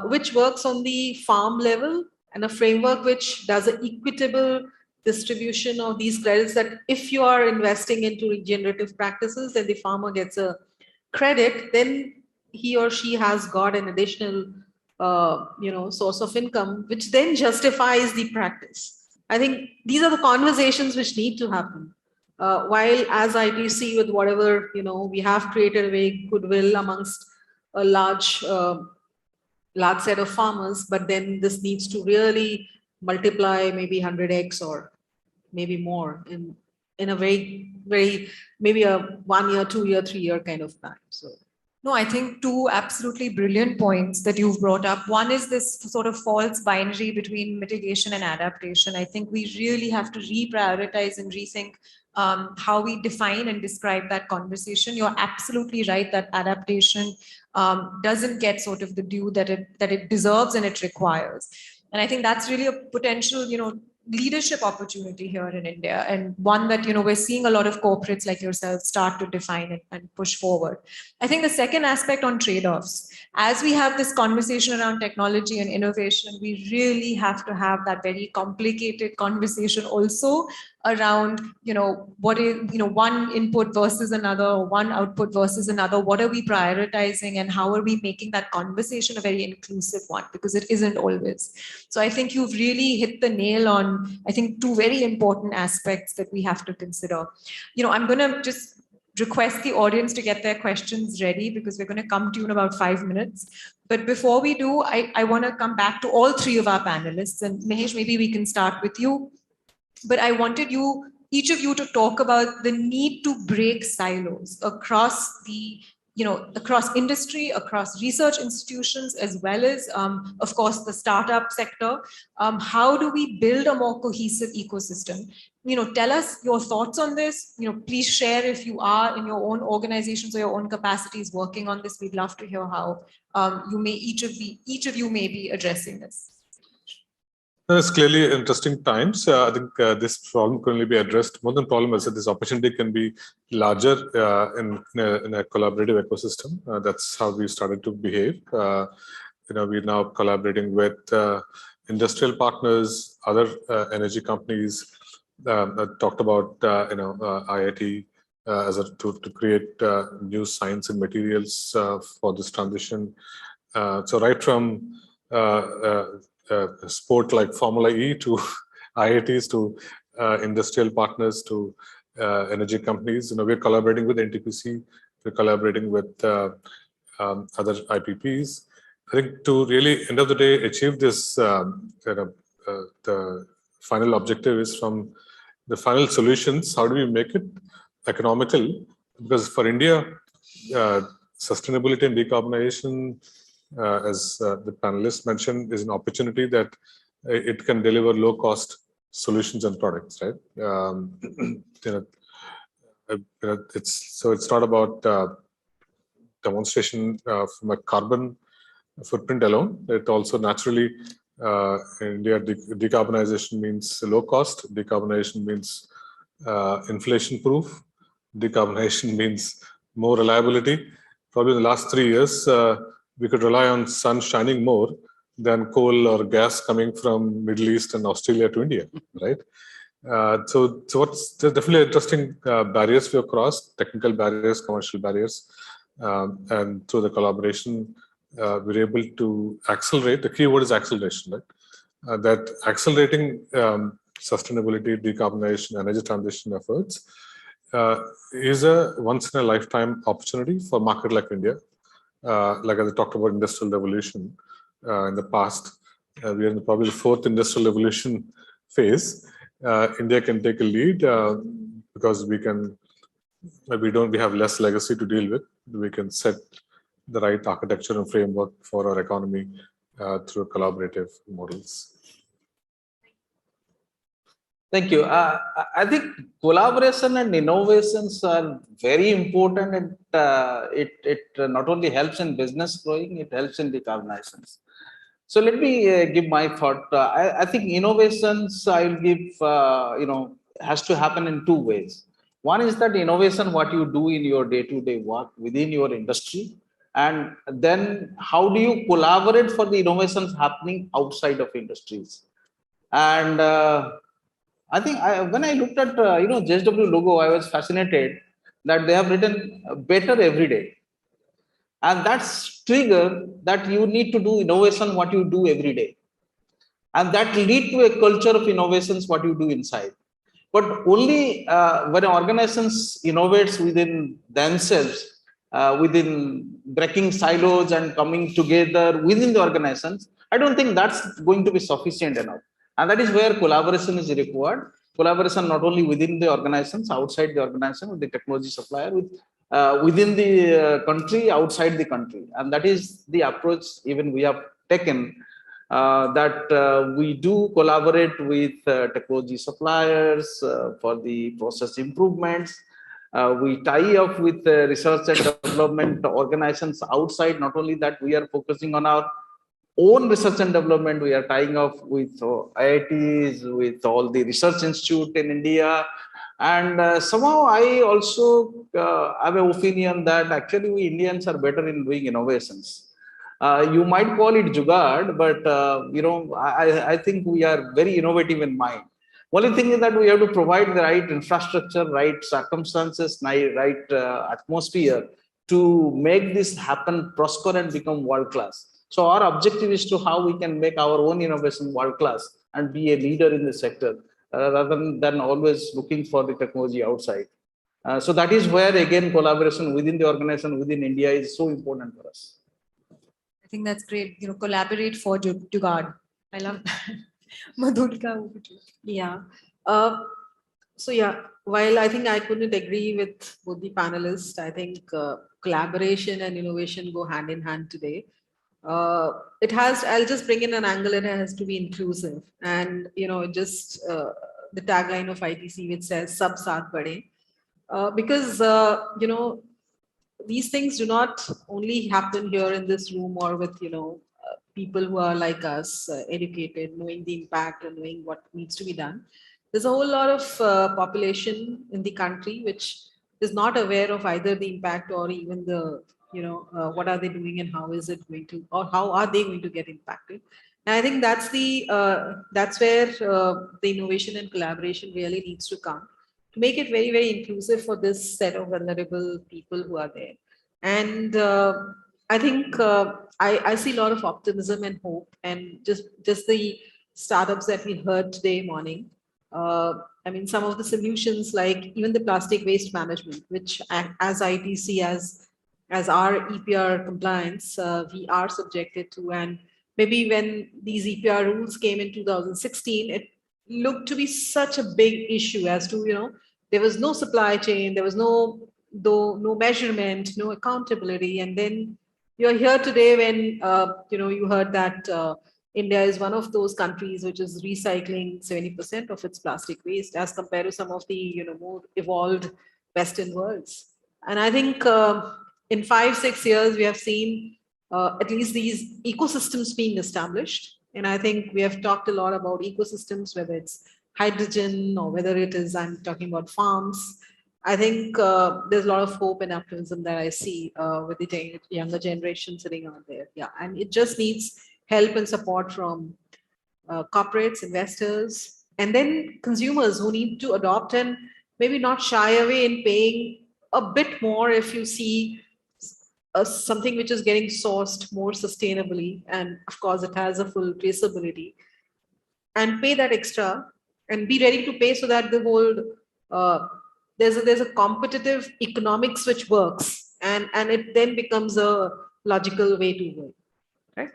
S2: which works on the farm level, and a framework which does an equitable distribution of these credits, that if you are investing into regenerative practices, then the farmer gets a credit, then he or she has got an additional source of income, which then justifies the practice. I think these are the conversations which need to happen. While as ITC, with whatever, we have created a very goodwill amongst a large set of farmers, but then this needs to really multiply maybe 100x or maybe more in a very, very, maybe a 1 year, 2 year, 3 year kind of time. So.
S1: No, I think two absolutely brilliant points that you've brought up. One is this sort of false binary between mitigation and adaptation. I think we really have to reprioritize and rethink how we define and describe that conversation. You're absolutely right that adaptation doesn't get sort of the due that it deserves and it requires. And I think that's really a potential, leadership opportunity here in India, and one that we're seeing a lot of corporates like yourselves start to define and push forward. I think the second aspect on trade-offs, as we have this conversation around technology and innovation, we really have to have that very complicated conversation also around what is one input versus another, or one output versus another. What are we prioritizing, and how are we making that conversation a very inclusive one, because it isn't always. So I think you've really hit the nail on, I think, two very important aspects that we have to consider. I'm going to just request the audience to get their questions ready, because we're going to come to you in about 5 minutes. But before we do, I want to come back to all three of our panelists. And Mahesh, maybe we can start with you. But I wanted each of you to talk about the need to break silos across across industry, across research institutions, as well as, of course, the startup sector. How do we build a more cohesive ecosystem? Tell us your thoughts on this. Please share if you are in your own organizations or your own capacities working on this. We'd love to hear how each of you may be addressing this.
S4: It's clearly interesting times. I think this problem can only be addressed. More than problem, is that this opportunity can be larger in a collaborative ecosystem. That's how we started to behave. We're now collaborating with industrial partners, other energy companies. I talked about IIT as a tool to create new science and materials for this transition. So right from sport like Formula E to IITs to industrial partners to energy companies. We're collaborating with NTPC, we're collaborating with other IPPs. I think to really, end of the day, achieve this, the final objective is from the final solutions. How do we make it economical? Because for India, sustainability and decarbonization, as the panelists mentioned, is an opportunity that it can deliver low-cost solutions and products, right? It's not about demonstration from a carbon footprint alone. It also naturally, in India, decarbonization means low cost. Decarbonization means inflation-proof. Decarbonization means more reliability. Probably in the last 3 years, we could rely on sun shining more than coal or gas coming from Middle East and Australia to India, right? So there's definitely interesting barriers we have crossed, technical barriers, commercial barriers, and through the collaboration, we're able to accelerate. The key word is acceleration, right? That accelerating sustainability, decarbonization, energy transition efforts is a once-in-a-lifetime opportunity for a market like India. Like as I talked about industrial revolution in the past, we are in probably the 4th industrial revolution phase. India can take a lead because we have less legacy to deal with. We can set the right architecture and framework for our economy through collaborative models.
S3: Thank you. I think collaboration and innovations are very important, and it not only helps in business growing, it helps in decarbonizations. So let me give my thought. I think innovations I'll give, has to happen in two ways. One is that innovation, what you do in your day-to-day work within your industry, and then how do you collaborate for the innovations happening outside of industries. And when I looked at JSW logo, I was fascinated that they have written better every day, and that's trigger that you need to do innovation what you do every day, and that lead to a culture of innovations what you do inside. But only when organizations innovates within themselves, within breaking silos and coming together within the organizations, I don't think that's going to be sufficient enough. And that is where collaboration is required. Collaboration not only within the organizations, outside the organization, with the technology supplier, with within the country, outside the country. And that is the approach even we have taken, that we do collaborate with technology suppliers for the process improvements. We tie up with research and development organizations outside. Not only that, we are focusing on our own research and development. We are tying up with IITs, with all the research institute in India. And somehow I also have an opinion that actually we Indians are better in doing innovations. You might call it jugaad, but I think we are very innovative in mind. Only thing is that we have to provide the right infrastructure, right circumstances, right atmosphere to make this happen, prosper, and become world class. So our objective is to how we can make our own innovation world class and be a leader in the sector, rather than always looking for the technology outside. So that is where again collaboration within the organization within India is so important for us.
S1: I think that's great. Collaborate for jugaad. I love that. Madhurika, over to you.
S2: Yeah. So yeah, while I think I couldn't agree with both the panelists, I think collaboration and innovation go hand in hand today. I'll just bring in an angle. It has to be inclusive, and just the tagline of ITC, which says "Sab Saath Badhe," because these things do not only happen here in this room or with people who are like us, educated, knowing the impact and knowing what needs to be done. There's a whole lot of population in the country which is not aware of either the impact or even the what are they doing and how is it going to, or how are they going to get impacted. And I think that's where the innovation and collaboration really needs to come, to make it very, very inclusive for this set of vulnerable people who are there. And I think I see a lot of optimism and hope, and just the startups that we heard today morning. I mean, some of the solutions, like even the plastic waste management, which as ITC, as our EPR compliance, we are subjected to. And maybe when these EPR rules came in 2016, it looked to be such a big issue as to, there was no supply chain, there was no measurement, no accountability. And then you're here today when, you heard that India is one of those countries which is recycling 70% of its plastic waste as compared to some of the, more evolved Western worlds. And I think in 5-6 years, we have seen at least these ecosystems being established. And I think we have talked a lot about ecosystems, whether it's hydrogen or whether it is, I'm talking about farms. I think there's a lot of hope and optimism that I see with the younger generation sitting out there. Yeah, and it just needs help and support from corporates, investors, and then consumers who need to adopt and maybe not shy away in paying a bit more if you see something which is getting sourced more sustainably, and of course it has a full traceability, and pay that extra and be ready to pay so that the whole there's a competitive economics which works, and it then becomes a logical way to work, right?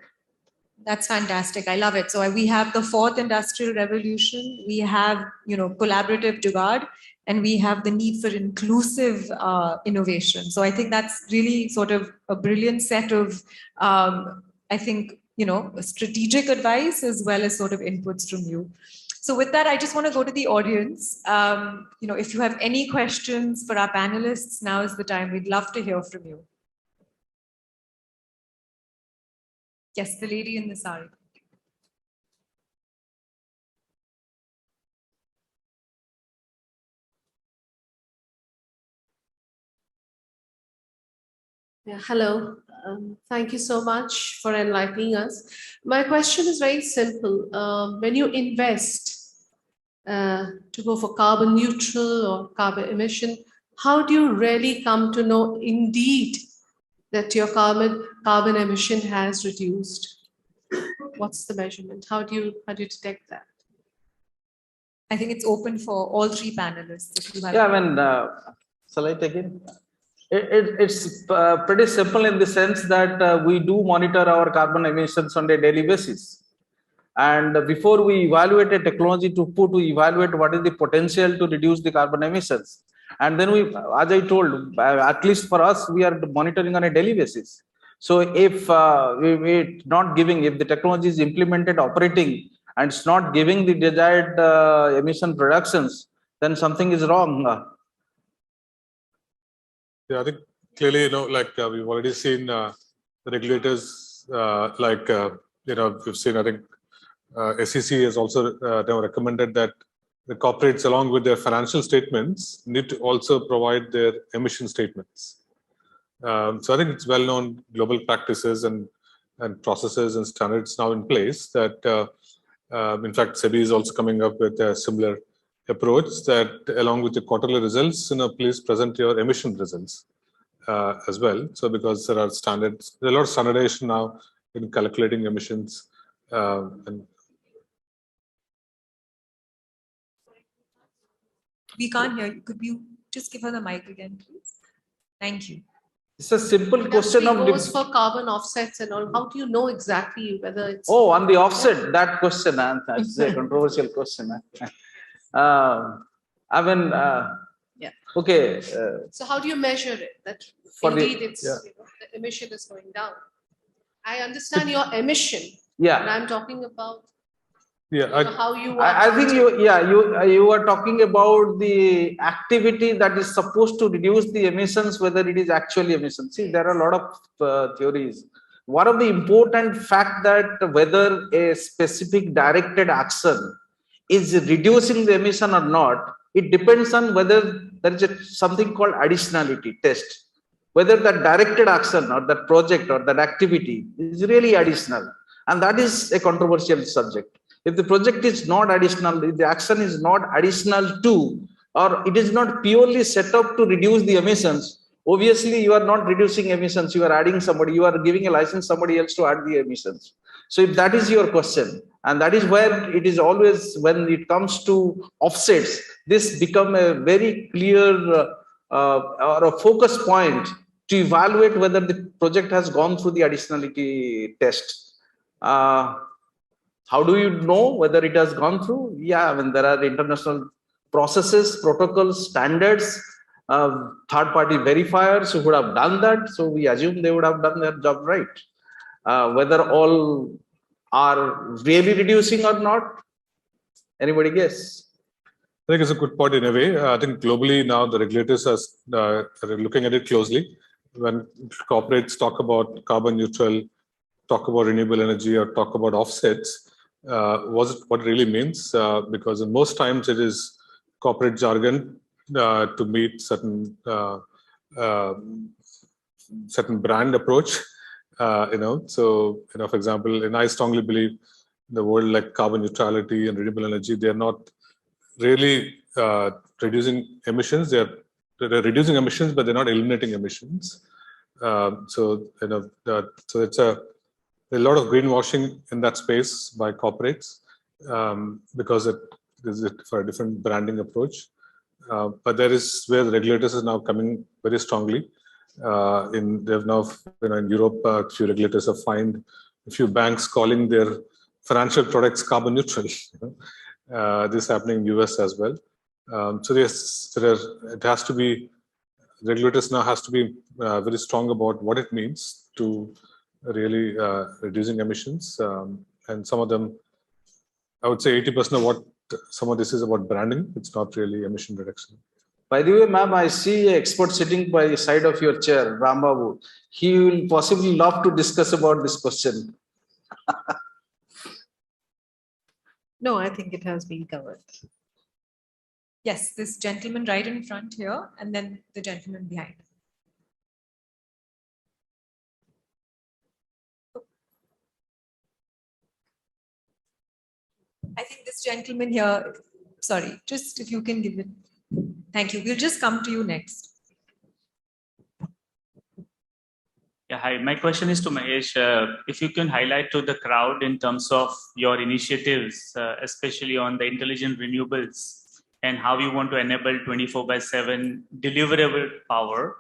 S1: That's fantastic. I love it. So we have the fourth industrial revolution. We have, collaborative jugaad, and we have the need for inclusive innovation. So I think that's really sort of a brilliant set of, I think, strategic advice as well as sort of inputs from you. So with that, I just want to go to the audience. If you have any questions for our panelists, now is the time. We'd love to hear from you. Yes, the lady in the sari.
S5: Yeah, hello. Thank you so much for enlightening us. My question is very simple. When you invest to go for carbon neutral or carbon emission, how do you really come to know indeed that your carbon emission has reduced? What's the measurement? How do you detect that?
S1: I think it's open for all three panelists. If you have
S3: Shall I take it? It's pretty simple in the sense that we do monitor our carbon emissions on a daily basis. And before we evaluate a technology we evaluate what is the potential to reduce the carbon emissions. And then we, as I told, at least for us, we are monitoring on a daily basis. So if we're not giving, if the technology is implemented, operating, and it's not giving the desired emission reductions, then something is wrong.
S4: Yeah, I think clearly, we've already seen the regulators, we've seen, I think SEC has also recommended that the corporates, along with their financial statements, need to also provide their emission statements. So I think it's well-known global practices and processes and standards now in place that, in fact, SEBI is also coming up with a similar approach that along with the quarterly results, please present your emission results as well. So because there are standards, there's a lot of standardization now in calculating emissions.
S1: We can't hear you. Could you just give her the mic again, please? Thank you.
S3: It's a simple question of
S5: goes for carbon offsets and all. How do you know exactly whether it's...
S3: Oh, on the offset, that question, that's a controversial question.
S5: Yeah.
S3: Okay.
S5: So how do you measure it? That indeed the emission is going down. I understand your emission.
S3: Yeah.
S5: And I'm talking about
S4: how
S5: you
S3: I think you are talking about the activity that is supposed to reduce the emissions, whether it is actually emissions. See, there are a lot of theories. One of the important fact that whether a specific directed action is reducing the emission or not, it depends on whether there is something called additionality test. Whether that directed action or that project or that activity is really additional. And that is a controversial subject. If the project is not additional, if the action is not additional to, or it is not purely set up to reduce the emissions, obviously you are not reducing emissions, you are adding somebody, you are giving a license somebody else to add the emissions. So if that is your question, and that is where it is always, when it comes to offsets, this become a very clear or a focus point to evaluate whether the project has gone through the additionality test. How do you know whether it has gone through? Yeah, there are international processes, protocols, standards, third-party verifiers who would have done that. So we assume they would have done their job right. Whether all are really reducing or not, anybody guess?
S4: I think it's a good point in a way. I think globally now the regulators are looking at it closely. When corporates talk about carbon neutral, talk about renewable energy, or talk about offsets, what it really means, because in most times it is corporate jargon to meet certain brand approach. So for example, and I strongly believe the word like carbon neutrality and renewable energy, they are not really reducing emissions. They're reducing emissions, but they're not eliminating emissions. So it's a lot of greenwashing in that space by corporates because it is for a different branding approach. But there is where the regulators is now coming very strongly. They've now, in Europe, a few regulators have fined a few banks calling their financial products carbon neutral. This is happening in the US as well. So yes, it has to be, regulators now has to be very strong about what it means to really reducing emissions. And some of them, I would say 80% of what some of this is about branding. It's not really emission reduction.
S3: By the way, ma'am, I see an expert sitting by the side of your chair, Rambabu. He will possibly love to discuss about this question.
S2: No, I think it has been covered.
S1: Yes, this gentleman right in front here, and then the gentleman behind. I think this gentleman here, sorry, just if you can give it. Thank you. We'll just come to you next.
S6: Yeah, hi. My question is to Mahesh. If you can highlight to the crowd in terms of your initiatives, especially on the intelligent renewables, and how you want to enable 24/7 deliverable power.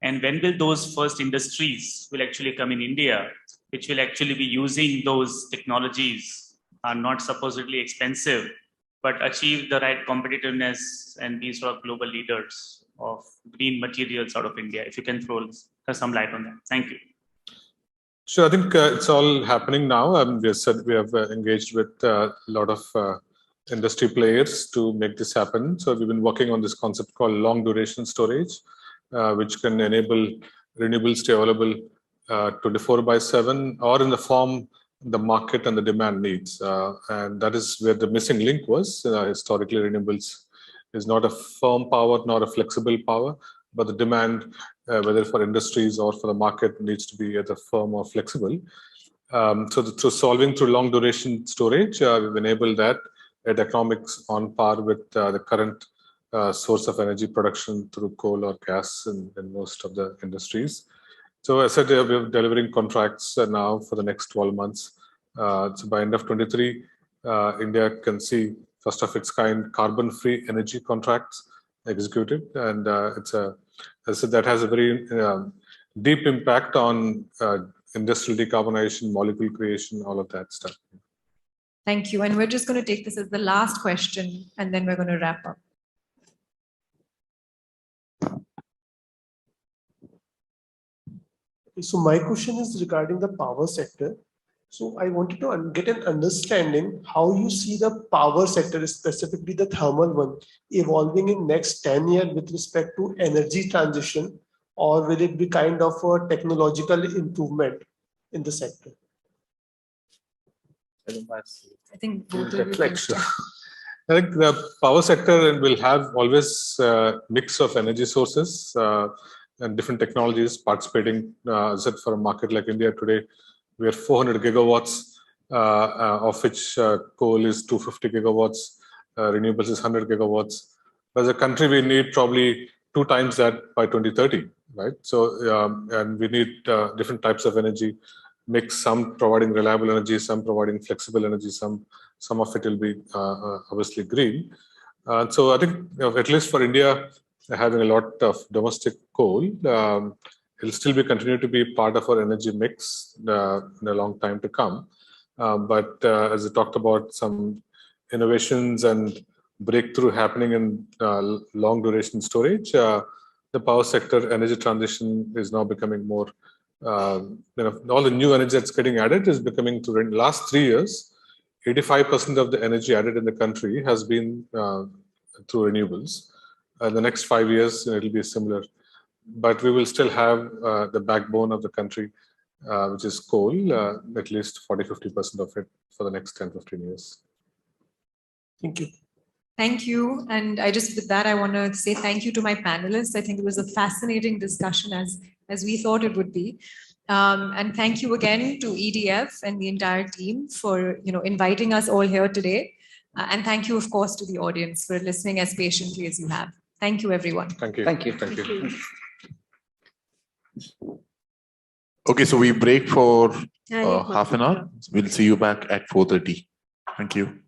S6: And when will those first industries will actually come in India, which will actually be using those technologies, are not supposedly expensive, but achieve the right competitiveness and be sort of global leaders of green materials out of India? If you can throw some light on that. Thank you.
S4: Sure, I think it's all happening now. We have engaged with a lot of industry players to make this happen. So we've been working on this concept called long duration storage, which can enable renewables to be available 24/7 or in the form the market and the demand needs. And that is where the missing link was. Historically, renewables is not a firm power, not a flexible power, but the demand, whether for industries or for the market, needs to be either firm or flexible. So through solving through long duration storage, we've enabled that at economics on par with the current source of energy production through coal or gas in most of the industries. So as I said, we're delivering contracts now for the next 12 months. So by end of 23, India can see first of its kind carbon-free energy contracts executed, and as I said, that has a very deep impact on industrial decarbonization, molecule creation, all of that stuff.
S1: Thank you. And we're just going to take this as the last question, and then we're going to wrap up.
S7: So my question is regarding the power sector. So I wanted to get an understanding how you see the power sector, specifically the thermal one, evolving in next 10 years with respect to energy transition, or will it be kind of a technological improvement in the sector?
S1: I think both of you can start.
S4: I think the power sector will have always a mix of energy sources and different technologies participating. As I said, for a market like India today, we are 400 gigawatts, of which coal is 250 gigawatts, renewables is 100 gigawatts. As a country, we need probably 2 times that by 2030, right? So, and we need different types of energy mix, some providing reliable energy, some providing flexible energy, some of it will be obviously green. So I think, at least for India, having a lot of domestic coal, it'll still be continue to be part of our energy mix in a long time to come. But as I talked about, some innovations and breakthrough happening in long duration storage, the power sector energy transition is now becoming more. All the new energy that's getting added is becoming through the last 3 years. 85% of the energy added in the country has been through renewables. The next 5 years, it will be similar. But we will still have the backbone of the country, which is coal, at least 40-50% of it for the next 10-15 years.
S7: Thank you.
S1: Thank you. And with that, I want to say thank you to my panelists. I think it was a fascinating discussion as we thought it would be. And thank you again to EDF and the entire team for inviting us all here today. And thank you, of course, to the audience for listening as patiently as you have. Thank you, everyone.
S4: Thank you.
S3: Thank you.
S4: Thank you.
S8: Okay, so we break for half an hour. We'll see you back at 4:30. Thank you.